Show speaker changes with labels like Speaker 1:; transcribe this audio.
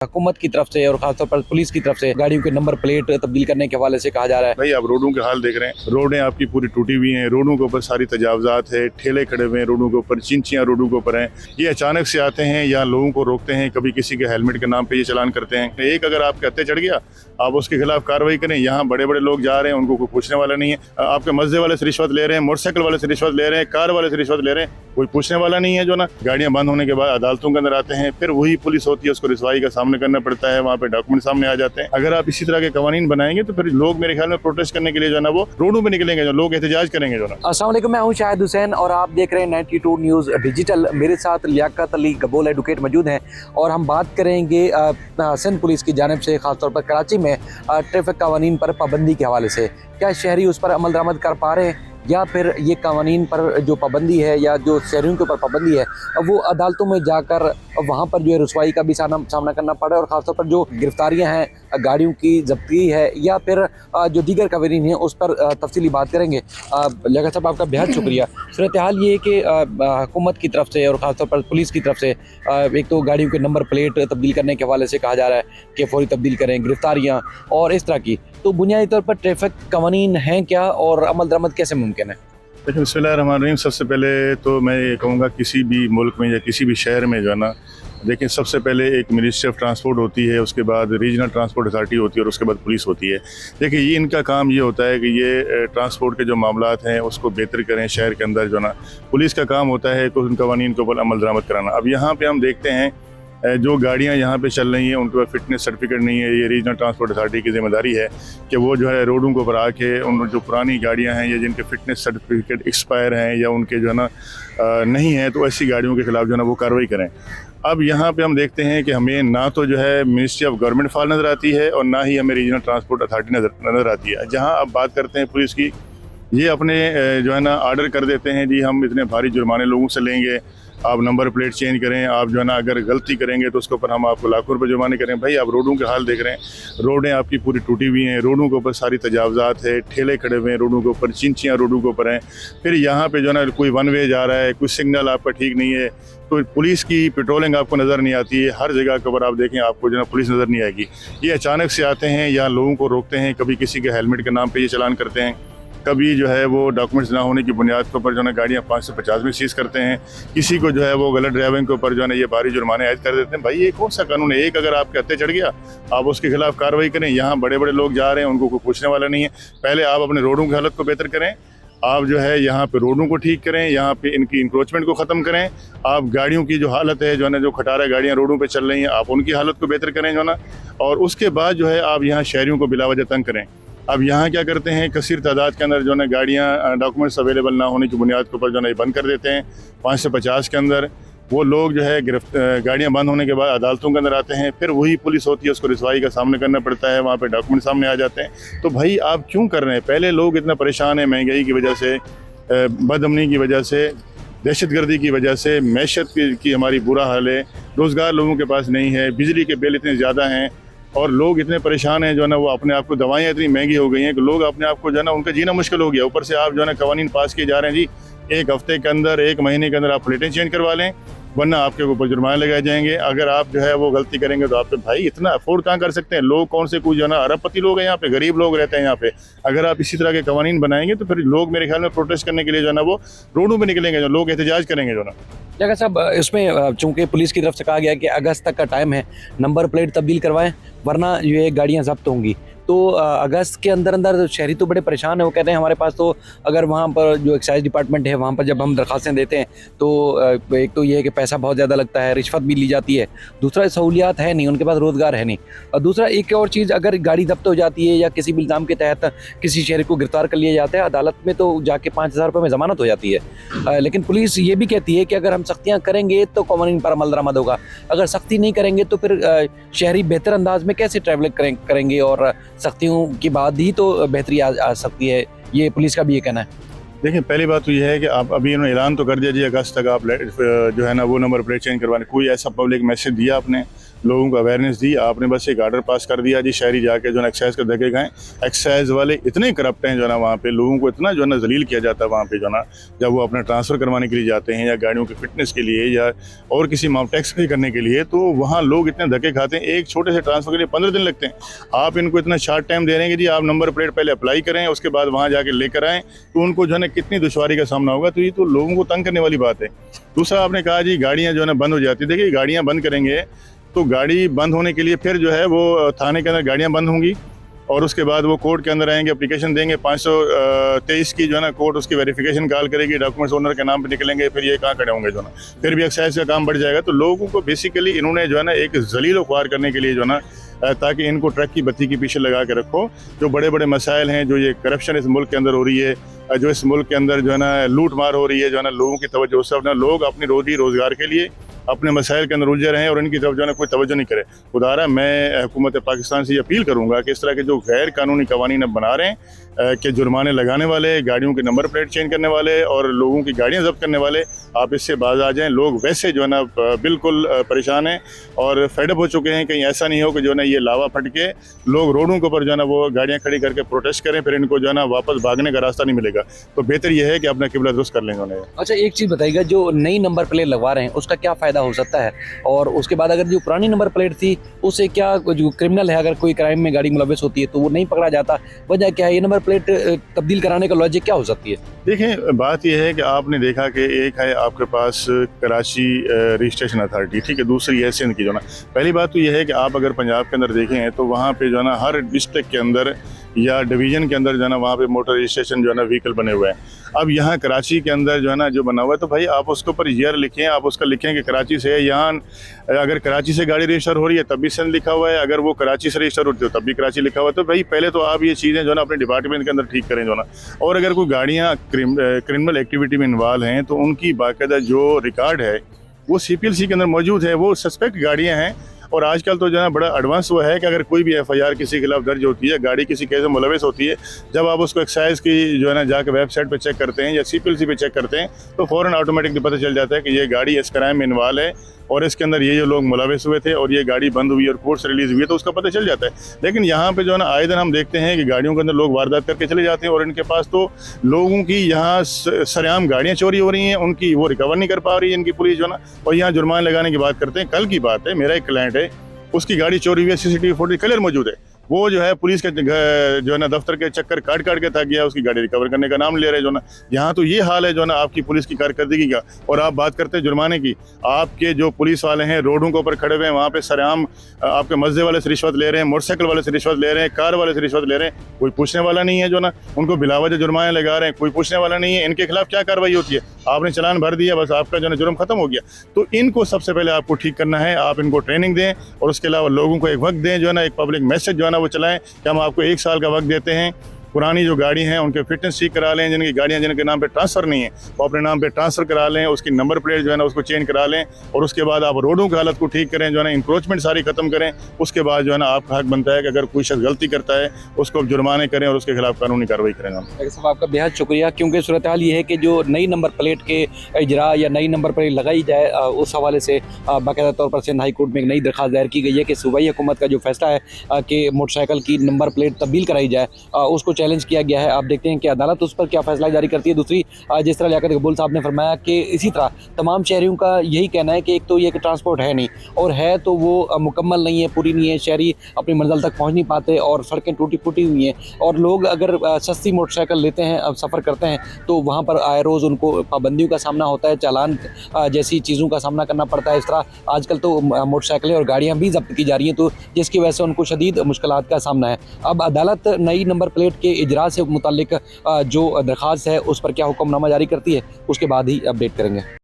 Speaker 1: हुकूमत की तरफ से और खासतौर पर पुलिस की तरफ से गाड़ियों के नंबर प्लेट तब्दील करने के हवाले से कहा जा रहा है।
Speaker 2: भाई आप रोडों के हाल देख रहे हैं, रोडें आपकी पूरी टूटी हुई हैं, रोडों के ऊपर सारी तजावजात है, ठेले खड़े हुए हैं रोडों के ऊपर, चिंचियां रोडों के ऊपर हैं। ये अचानक से आते हैं, यहाँ लोगों को रोकते हैं, कभी किसी के हेलमेट के नाम पे ये चालान करते हैं। एक अगर आपके हत्थे चढ़ गया, आप उसके खिलाफ कार्रवाई करें। यहाँ बड़े बड़े लोग जा रहे हैं, उनको कोई पूछने वाला नहीं है। आपके मस्जिद वाले से रिश्वत ले रहे हैं, मोटरसाइकिल वाले से रिश्वत ले रहे हैं, कार वाले से रिश्वत ले रहे हैं, कोई पूछने वाला नहीं है। जो ना गाड़ियां बंद होने के बाद अदालतों के अंदर आते हैं, फिर वही पुलिस होती है, उसको रिसवाई का सामना करना पड़ता है, वहाँ पे डॉक्यूमेंट सामने आ जाते हैं। अगर आप इसी तरह के कवानीन बनाएंगे तो फिर लोग मेरे ख्याल में प्रोटेस्ट करने के लिए जो ना वो रोडों पे निकलेंगे, जो लोग एहतजाज करेंगे। जो ना
Speaker 1: अस्सलाम वालेकुम, मैं हूं शाहिद हुसैन और आप देख रहे हैं 92 न्यूज़ डिजिटल। मेरे साथ लियाकत अली गबोल एडवोकेट मौजूद हैं और हम बात करेंगे सिंध पुलिस की जानिब से खासतौर पर कराची में ट्रैफिक कवानीन पर पाबंदी के हवाले से क्या शहरी उस पर अमल दरामद कर पा रहे हैं, या फिर ये कवानीन पर जो पाबंदी है या जो शहरियों के ऊपर पाबंदी है वो अदालतों में जाकर वहाँ पर जो है रुसवाई का भी सामना करना पड़ रहा है, और ख़ासतौर पर जो गिरफ्तारियाँ हैं, गाड़ियों की जब्ती है या फिर जो दीगर कवानीन है उस पर तफसीली बात करेंगे। लियाकत साहब, आपका बेहद शुक्रिया। सूरत हाल ये है कि हुकूमत की तरफ से और ख़ासतौर पर पुलिस की तरफ से एक तो गाड़ियों के नंबर प्लेट तब्दील करने के हवाले से कहा जा रहा है कि फौरी तब्दील करें, गिरफ्तारियाँ और इस तरह की, तो बुनियादी तौर पर ट्रैफिक कवानीन हैं क्या और अमल दरामद कैसे मुमकिन है?
Speaker 2: देखिए, बिस्मिल्लाहिर्रहमानिर्रहीम। सबसे पहले तो मैं ये कहूँगा, किसी भी मुल्क में या किसी भी शहर में जो है ना, देखिए सबसे पहले एक मिनिस्ट्री ऑफ ट्रांसपोर्ट होती है, उसके बाद रीजनल ट्रांसपोर्ट अथॉरिटी होती है और उसके बाद पुलिस होती है। देखिए ये इनका काम ये होता है कि ये ट्रांसपोर्ट के जो मामलात हैं उसको बेहतर करें शहर के अंदर। जो ना पुलिस का काम होता है कि उन कवानीन के ऊपर अमल दरामद कराना। अब यहाँ पे हम देखते हैं जो गाड़ियाँ यहाँ पे चल रही हैं उनके पास फिटनेस सर्टिफिकेट नहीं है। ये रीजनल ट्रांसपोर्ट अथॉरिटी की जिम्मेदारी है कि वो जो है रोडों के ऊपर आके उन जो पुरानी गाड़ियाँ हैं या जिनके फिटनेस सर्टिफिकेट एक्सपायर हैं या उनके जो है ना नहीं है, तो ऐसी गाड़ियों के खिलाफ जो है ना वो कार्रवाई करें। अब यहाँ पे हम देखते हैं कि हमें ना तो जो है मिनिस्ट्री ऑफ गवर्नमेंट फाल नज़र आती है और ना ही हमें रीजनल ट्रांसपोर्ट अथॉरिटी नज़र आती है। जहाँ अब बात करते हैं पुलिस की, ये अपने जो है ना आर्डर कर देते हैं, जी हम इतने भारी जुर्माने लोगों से लेंगे, आप नंबर प्लेट चेंज करें, आप जो है ना अगर गलती करेंगे तो उसके ऊपर हम आपको लाखों रुपए जुर्माने करें। भाई आप रोडों के हाल देख रहे हैं, रोडें आपकी पूरी टूटी हुई हैं, रोडों के ऊपर सारी तजावजात है, ठेले खड़े हुए हैं रोडों के ऊपर, चिंचियाँ रोडों के ऊपर हैं। फिर यहाँ पे जो है ना कोई वन वे जा रहा है, कोई सिग्नल आपका ठीक नहीं है, तो पुलिस की पेट्रोलिंग आपको नज़र नहीं आती है। हर जगह के ऊपर आप देखें आपको जो है पुलिस नज़र नहीं आएगी। ये अचानक से आते हैं, यहाँ लोगों को रोकते हैं, कभी किसी के हेलमेट के नाम पर ये चालान करते हैं, कभी जो है वो डॉक्यूमेंट्स ना होने की बुनियाद के ऊपर जो है गाड़ियाँ 5 से 50 में सीज़ करते हैं। किसी को जो है वो गलत ड्राइविंग के ऊपर जो है ना ये भारी जुर्माने आयद कर देते हैं। भाई ये कौन सा कानून है? एक अगर आपके हत्थे चढ़ गया, आप उसके खिलाफ कार्रवाई करें। यहाँ बड़े बड़े लोग जा रहे हैं, उनको कोई पूछने वाला नहीं है। पहले आप अपने रोडों की हालत को बेहतर करें, आप जो है यहाँ पे रोडों को ठीक करें, यहाँ पे इनकी इंक्रोचमेंट को ख़त्म करें। आप गाड़ियों की जो हालत है जो है ना, जो खटारा गाड़ियाँ रोडों पे चल रही हैं, आप उनकी हालत को बेहतर करें जो ना, और उसके बाद जो है आप यहाँ शहरियों को बिलावजह तंग करें। अब यहाँ क्या करते हैं, कसीर तादाद के अंदर जो है गाड़ियाँ डॉक्यूमेंट्स अवेलेबल ना होने की बुनियाद के ऊपर जो है बंद कर देते हैं। 5 से 50 के अंदर वो लोग जो है गाड़ियाँ बंद होने के बाद अदालतों के अंदर आते हैं, फिर वही पुलिस होती है, उसको रिसवाई का सामना करना पड़ता है, वहाँ पे डॉक्यूमेंट सामने आ जाते हैं। तो भाई आप क्यों कर रहे हैं? पहले लोग इतना परेशान हैं महंगाई की वजह से, बदअमनी की वजह से, दहशतगर्दी की वजह से, मैशत की हमारी बुरा हाल है, रोज़गार लोगों के पास नहीं है, बिजली के बिल इतने ज़्यादा हैं और लोग इतने परेशान हैं जो है ना, वो अपने आप को, दवाइयाँ इतनी महंगी हो गई हैं कि लोग अपने आप को जो है ना उनका जीना मुश्किल हो गया। ऊपर से आप जो है ना कवानीन पास किए जा रहे हैं जी, एक हफ्ते के अंदर, एक महीने के अंदर आप प्लेटें चेंज करवा लें, वरना आपके ऊपर जुर्माने लगाए जाएंगे। अगर आप जो है वो गलती करेंगे तो आप पे भाई इतना अफोर्ड कहाँ कर सकते हैं लोग? कौन से कुछ जो है ना अरबपति लोग हैं यहाँ पे, गरीब लोग रहते हैं यहाँ पे। अगर आप इसी तरह के कवानीन बनाएंगे तो फिर लोग मेरे ख्याल में प्रोटेस्ट करने के लिए जो है ना वो रोडों पे निकलेंगे, जो लोग एहतजाज करेंगे। जो ना
Speaker 1: लियाकत साहब, इसमें चूंकि पुलिस की तरफ से कहा गया है कि अगस्त तक का टाइम है, नंबर प्लेट तब्दील करवाएं वरना ये गाड़ियाँ जब्त होंगी, तो अगस्त के अंदर अंदर शहरी तो बड़े परेशान है। वो कहते हैं हमारे पास तो, अगर वहाँ पर जो एक्साइज डिपार्टमेंट है वहाँ पर जब हम दरखास्तें देते हैं तो एक तो ये है कि पैसा बहुत ज़्यादा लगता है, रिश्वत भी ली जाती है, दूसरा सहूलियात है नहीं, उनके पास रोज़गार है नहीं, और दूसरा एक और चीज़, अगर गाड़ी जब्त हो जाती है या किसी भी इल्ज़ाम के तहत किसी शहरी को गिरफ्तार कर लिया जाता है, अदालत में तो जाके 5,000 रुपये में ज़मानत हो जाती है। लेकिन पुलिस ये भी कहती है कि अगर हम सख्तियाँ करेंगे तो कवानीन पर अमल दरामद होगा, अगर सख्ती नहीं करेंगे तो फिर शहरी बेहतर अंदाज में कैसे ट्रैवल करेंगे, और सख्तियों की बाद ही तो बेहतरी आ सकती है। ये पुलिस का भी ये कहना है।
Speaker 2: देखिए, पहली बात तो यह है कि आप अभी इन्होंने ऐलान तो कर दिया जी अगस्त तक आप जो है ना वो नंबर प्लेट चेंज करवाने, कोई ऐसा पब्लिक मैसेज दिया आपने? लोगों को अवेयरनेस दी, आपने बस एक आर्डर पास कर दिया जी शहरी जाके जो है एक्साइज का धक्के खाएं। एक्साइज वाले इतने करप्ट हैं जो है ना, वहाँ पे लोगों को इतना जो है ना जलील किया जाता है वहाँ पे जो है ना, जब वो अपना ट्रांसफ़र करवाने के लिए जाते हैं या गाड़ियों की फिटनेस के लिए या और किसी टैक्स पे करने के लिए, तो वहाँ लोग इतने धक्के खाते हैं। एक छोटे से ट्रांसफ़र के लिए 15 दिन लगते हैं। आप इनको इतना शार्ट टाइम दे रहे हैं कि जी आप नंबर प्लेट पहले अप्लाई करें, उसके बाद वहाँ जाके लेकर आएँ, तो उनको जो है ना कितनी दुश्वारी का सामना होगा। तो ये तो लोगों को तंग करने वाली बात है। दूसरा आपने कहा जी गाड़ियाँ जो है ना बंद हो जाती है। देखिए गाड़ियाँ बंद करेंगे तो गाड़ी बंद होने के लिए फिर जो है वो थाने के अंदर गाड़ियाँ बंद होंगी और उसके बाद वो कोर्ट के अंदर आएंगे, एप्लीकेशन देंगे। 523 की जो है ना कोर्ट उसकी वेरिफिकेशन कॉल करेगी, डॉक्यूमेंट्स ओनर के नाम पे निकलेंगे, फिर ये कहाँ खड़े होंगे जो है ना, फिर भी एक्साइज का काम बढ़ जाएगा। तो लोगों को बेसिकली इन्होंने जो है ना एक जलील ख्वार करने के लिए जो है ना, ताकि इनको ट्रक की बत्ती के पीछे लगा के रखो। जो बड़े बड़े मसाइल हैं, जो ये करप्शन इस मुल्क के अंदर हो रही है, जो इस मुल्क के अंदर जो है ना लूट मार हो रही है, जो है ना लोगों की तवज्जो से अपना लोग अपनी रोजी रोज़गार के लिए अपने मसाइल के अंदर उलझे रहें और इनकी तरफ जो है ना कोई तवज्जो नहीं करे। खुदारा मैं हुकूमत पाकिस्तान से ये अपील करूँगा कि इस तरह के जो गैर कानूनी कवानीन अब बना रहे हैं कि जुर्माने लगाने वाले, गाड़ियों के नंबर प्लेट चेंज करने वाले और लोगों की गाड़ियाँ जब्त करने वाले, आप इससे बाज आ जाएँ। लोग वैसे जो है ना बिल्कुल परेशान हैं और फेडअप हो चुके हैं। कहीं ऐसा नहीं हो कि जो है ना ये लावा फट के लोग रोडों के ऊपर जो है ना वो गाड़ियाँ खड़ी करके प्रोटेस्ट करें, फिर इनको जो है ना वापस भागने का रास्ता नहीं मिलेगा। तो बेहतर यह है कि अपना किबला दुरुस्त कर लेंगे उन्हें।
Speaker 1: अच्छा, एक चीज़ बताइएगा, जो नई नंबर प्लेट लगवा रहे हैं उसका क्या फ़ायदा हो सकता है, और उसके बाद अगर जो पुरानी नंबर प्लेट थी उससे क्या, जो क्रिमिनल है अगर कोई क्राइम में गाड़ी मुलव्वस होती है तो वो नहीं पकड़ा जाता, वजह क्या है? ये नंबर प्लेट तब्दील कराने का लॉजिक क्या हो सकती है?
Speaker 2: देखिए बात यह है कि आपने देखा कि एक है आपके पास कराची रजिस्ट्रेशन अथॉरिटी, ठीक है, दूसरी है सिंध की जो ना। पहली बात तो यह है कि आप अगर पंजाब के अंदर देखें तो वहाँ पे जो है ना हर डिस्ट्रिक्ट के अंदर या डिवीज़न के अंदर जो है ना वहाँ पे मोटर रजिस्ट्रेशन जो है ना व्हीकल बने हुए हैं। अब यहाँ कराची के अंदर जो है ना जो बना हुआ है, तो भाई आप उसके ऊपर ईयर लिखें, आप उसका लिखें कि कराची से है। यहाँ अगर कराची से गाड़ी रजिस्टर हो रही है तब भी सिंध लिखा हुआ है, अगर वो कराची से रजिस्टर होती है तब भी कराची लिखा हुआ है। तो भाई पहले तो आप ये चीज़ें जो है ना अपने डिपार्टमेंट के अंदर ठीक करें जो ना। और अगर कोई गाड़ियाँ क्रिमिनल एक्टिविटी में इन्वॉल्व हैं तो उनकी बाकायदा जो रिकॉर्ड है वो CPLC के अंदर मौजूद है, वो सस्पेक्ट गाड़ियाँ हैं। और आजकल तो जो है ना बड़ा एडवांस हुआ है कि अगर कोई भी FIR किसी के खिलाफ दर्ज होती है, गाड़ी किसी केस में मुलविस होती है, जब आप उसको एक्साइज की जो है ना जाकर वेबसाइट पे चेक करते हैं या CPLC पे चेक करते हैं तो फ़ौरन ऑटोमेटिकली पता चल जाता है कि ये गाड़ी इस क्राइम में इन्वॉल्व है और इसके अंदर ये लोग मुलविस हुए थे और ये गाड़ी बंद हुई और कोर्ट से रिलीज़ हुई है, तो उसका पता चल जाता है। लेकिन यहाँ पे जो है ना आए दिन हम देखते हैं कि गाड़ियों के अंदर लोग वारदात करके चले जाते हैं और इनके पास तो लोगों की यहाँ सरेआम गाड़ियाँ चोरी हो रही हैं, उनकी वो रिकवर नहीं कर पा रही है इनकी पुलिस जो है ना, और यहाँ जुर्माने लगाने की बात करते हैं। कल की बात है, मेरा एक क्लाइंट है, उसकी गाड़ी चोरी हुई है, CCTV फुटेज क्लियर मौजूद है। वो जो है पुलिस के जो है ना दफ्तर के चक्कर काट के थक गया, उसकी गाड़ी रिकवर करने का नाम ले रहे जो ना। यहाँ तो ये हाल है जो ना आपकी पुलिस की कारकर्दगी का। और आप बात करते हैं जुर्माने की, आपके जो पुलिस वाले हैं रोडों के ऊपर खड़े हुए हैं, वहाँ पे सरेआम आपके मस्जिद वाले से रिश्वत ले रहे हैं, मोटरसाइकिल वाले से रिश्वत ले रहे हैं, कार वाले से रिश्वत ले रहे हैं, कोई पूछने वाला नहीं है जो ना। उनको बिलावजह जुर्माने लगा रहे हैं, कोई पूछने वाला नहीं है। इनके खिलाफ क्या कार्रवाई होती है? आपने चालान भर दिया, बस आपका जो है जुर्म खत्म हो गया। तो इनको सबसे पहले आपको ठीक करना है, आप इनको ट्रेनिंग दें और उसके अलावा लोगों को एक वक्त दें जो है ना, एक पब्लिक मैसेज जो है ना वो चलाएं कि हम आपको 1 साल का वक्त देते हैं। पुरानी जो गाड़ी हैं उनके फिटनेस ठीक करा लें, जिनकी गाड़ियां जिनके नाम पे ट्रांसफ़र नहीं है वो अपने नाम पे ट्रांसफ़र करा लें, उसकी नंबर प्लेट जो है ना उसको चेंज करा लें और उसके बाद आप रोडों की हालत को ठीक करें, जो है ना इंक्रोचमेंट सारी खत्म करें। उसके बाद जो है ना आपका हक बनता है कि अगर कोई शख्स गलती करता है उसको जुर्माने करें और उसके खिलाफ कानूनी कार्रवाई करें।
Speaker 1: डॉक्टर साहब आपका बेहद शुक्रिया, क्योंकि सूरत हाल ये है कि जो नई नंबर प्लेट के इजरा या नई नंबर प्लेट लगाई जाए, उस हवाले से बाकायदा तौर पर सिंध हाई कोर्ट में एक नई दरख्वास्त दायर की गई है कि सूबाई हुकूमत का जो फैसला है कि मोटरसाइकिल की नंबर प्लेट तब्दील कराई जाए, उसको चैलेंज किया गया है। आप देखते हैं कि अदालत उस पर क्या फैसला जारी करती है। दूसरी, जिस तरह लियाकत कबूल साहब ने फरमाया कि इसी तरह तमाम शहरियों का यही कहना है कि एक तो ये कि ट्रांसपोर्ट है नहीं, और है तो वो मुकम्मल नहीं है, पूरी नहीं है, शहरी अपनी मंजिल तक पहुंच नहीं पाते और सड़कें टूटी फूटी हुई हैं। और लोग अगर सस्ती मोटरसाइकिल लेते हैं, अब सफ़र करते हैं, तो वहाँ पर आए रोज़ उनको पाबंदियों का सामना होता है, चालान जैसी चीज़ों का सामना करना पड़ता है। इस तरह आजकल तो मोटरसाइकिलें और गाड़ियाँ भी जब्त की जा रही हैं, तो जिसकी वजह से उनको शदीद मुश्किलात का सामना है। अब अदालत नई नंबर प्लेट के इजरा से मुताल्लिक जो दरख्वास्त है उस पर क्या हुक्मनामा जारी करती है, उसके बाद ही अपडेट करेंगे।